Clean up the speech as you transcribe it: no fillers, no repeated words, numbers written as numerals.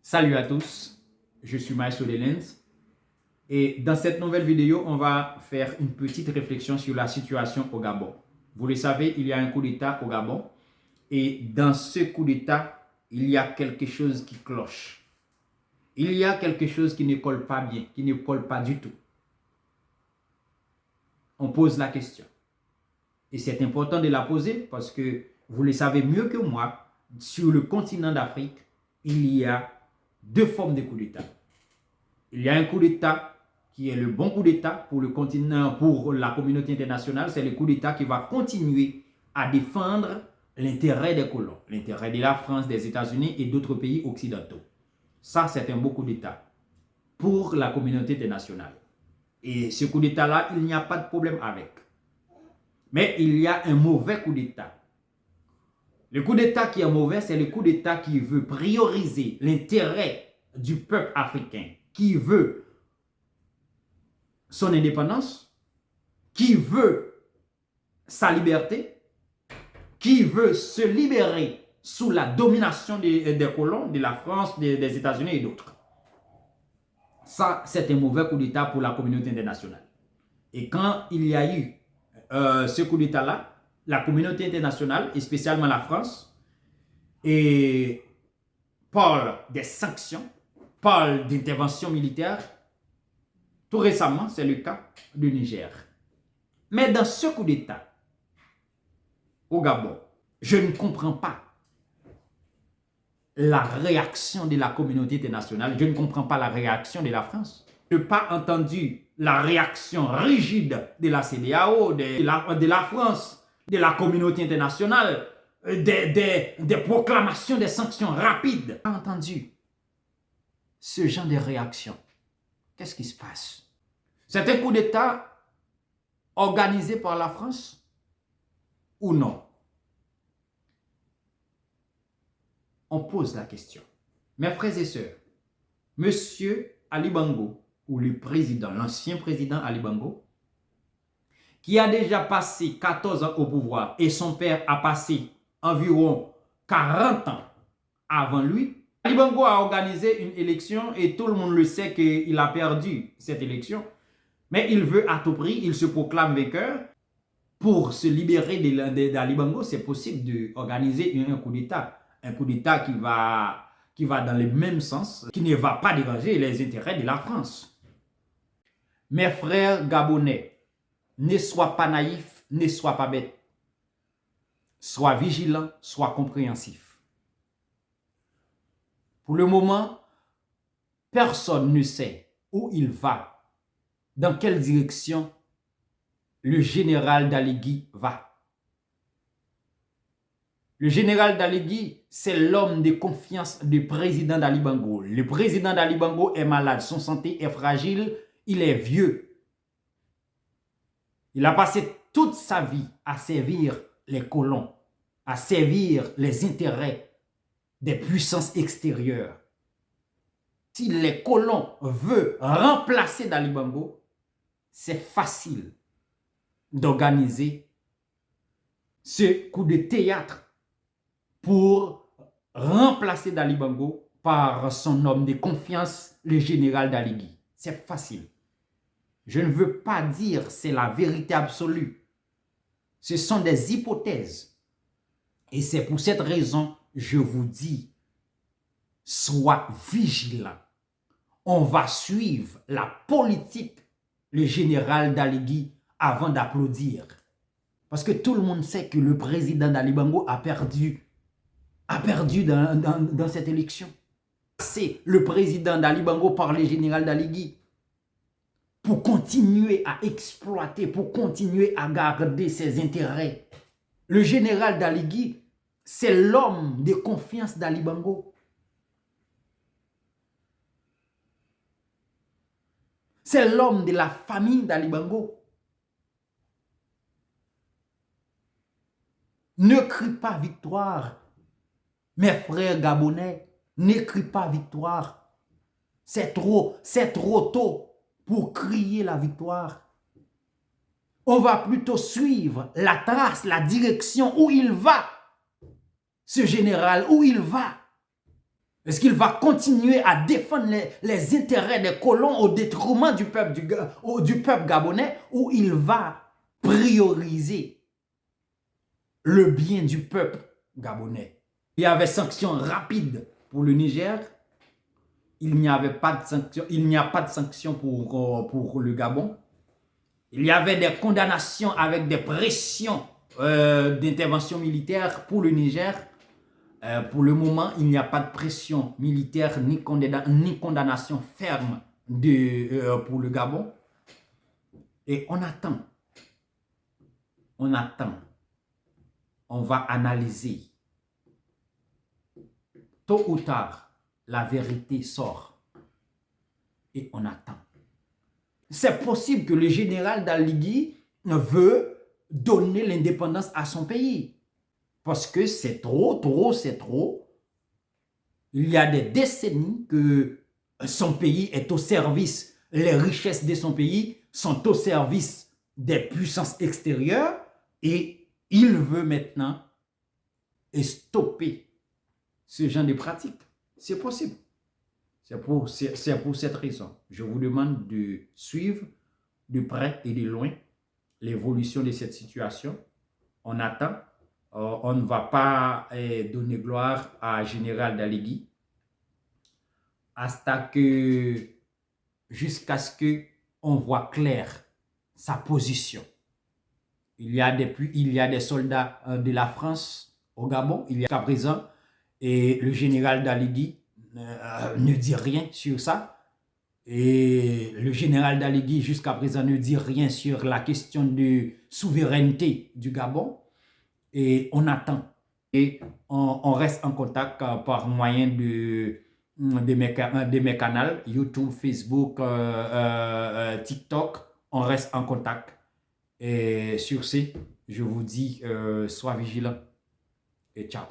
Salut à tous, je suis Maestro Delens et dans cette nouvelle vidéo, on va faire une petite réflexion sur la situation au Gabon. Vous le savez, il y a un coup d'État au Gabon et dans ce coup d'État, il y a quelque chose qui cloche. Il y a quelque chose qui ne colle pas bien, qui ne colle pas du tout. On pose la question. Et c'est important de la poser parce que vous le savez mieux que moi, sur le continent d'Afrique, il y a deux formes de coup d'État. Il y a un coup d'État qui est le bon coup d'État pour le continent, pour la communauté internationale. C'est le coup d'État qui va continuer à défendre l'intérêt des colons, l'intérêt de la France, des États-Unis et d'autres pays occidentaux. Ça, c'est un beau coup d'État pour la communauté internationale. Et ce coup d'État-là, il n'y a pas de problème avec. Mais il y a un mauvais coup d'État. Le coup d'État qui est mauvais, c'est le coup d'État qui veut prioriser l'intérêt du peuple africain, qui veut son indépendance, qui veut sa liberté, qui veut se libérer sous la domination des colons, de la France, des États-Unis et d'autres. Ça, c'est un mauvais coup d'État pour la communauté internationale. Et quand il y a eu ce coup d'État-là, la communauté internationale, et spécialement la France, et parle des sanctions, parle d'intervention militaire. Tout récemment, c'est le cas du Niger. Mais dans ce coup d'État, au Gabon, je ne comprends pas la réaction de la communauté internationale. Je ne comprends pas la réaction de la France. Je n'ai pas entendu la réaction rigide de la CEDEAO, de la France, de la communauté internationale, des proclamations, des sanctions rapides. Je n'ai pas entendu ce genre de réaction. Qu'est-ce qui se passe? C'est un coup d'État organisé par la France ou non? On pose la question. Mes frères et sœurs, Monsieur Ali Bongo, ou le président, l'ancien président Ali Bongo, qui a déjà passé 14 ans au pouvoir et son père a passé environ 40 ans avant lui, Ali Bongo a organisé une élection et tout le monde le sait qu'il a perdu cette élection. Mais il veut à tout prix, il se proclame vainqueur. Pour se libérer d'Ali Bongo, c'est possible d'organiser un coup d'État. Un coup d'État qui va dans le même sens, qui ne va pas déranger les intérêts de la France. Mes frères gabonais, ne sois pas naïfs, ne sois pas bêtes. Sois vigilant, sois compréhensif. Pour le moment, personne ne sait où il va, dans quelle direction le général Daligui va. Le général Daligui, c'est l'homme de confiance du président d'Ali Bongo. Le président d'Ali Bongo est malade, son santé est fragile, il est vieux. Il a passé toute sa vie à servir les colons, à servir les intérêts des puissances extérieures. Si les colons veulent remplacer Dali Bongo, c'est facile d'organiser ce coup de théâtre pour remplacer Dali Bongo par son homme de confiance, le général Daligui. C'est facile. Je ne veux pas dire c'est la vérité absolue. Ce sont des hypothèses. Et c'est pour cette raison, je vous dis, sois vigilant. On va suivre la politique, le général Daligui, avant d'applaudir. Parce que tout le monde sait que le président d'Ali Bongo a perdu dans cette élection. C'est le président d'Ali Bongo par le général Daligui pour continuer à exploiter, pour continuer à garder ses intérêts. Le général Daligui, c'est l'homme de confiance d'Ali Bongo. C'est l'homme de la famille d'Ali Bongo. Ne crie pas victoire. Mes frères gabonais, n'écris pas victoire. C'est trop tôt pour crier la victoire. On va plutôt suivre la trace, la direction où il va. Ce général, où il va. Est-ce qu'il va continuer à défendre les intérêts des colons au détriment du peuple gabonais, ou il va prioriser le bien du peuple gabonais? Il y avait sanctions rapides pour le Niger. Il n'y avait pas de sanctions. Il n'y a pas de sanctions pour le Gabon. Il y avait des condamnations avec des pressions d'intervention militaire pour le Niger. Pour le moment, il n'y a pas de pression militaire ni condamnation ferme pour le Gabon. Et on attend. On attend. On va analyser. Tôt ou tard, la vérité sort. Et on attend. C'est possible que le général Daligui veut donner l'indépendance à son pays. Parce que c'est trop, c'est trop. Il y a des décennies que son pays est au service, les richesses de son pays sont au service des puissances extérieures, et il veut maintenant stopper ce genre de pratique. C'est possible. C'est pour cette raison. Je vous demande de suivre de près et de loin l'évolution de cette situation. On attend. On ne va pas donner gloire à Général Daligui jusqu'à ce qu'on voit clair sa position. Il y a des soldats de la France au Gabon, il y a jusqu'à présent, et le général Daligui ne dit rien sur ça. Et le général Daligui jusqu'à présent ne dit rien sur la question de souveraineté du Gabon. Et on attend. Et on reste en contact par moyen de mes canaux, YouTube, Facebook, TikTok. On reste en contact. Et sur ce, je vous dis, sois vigilant et ciao.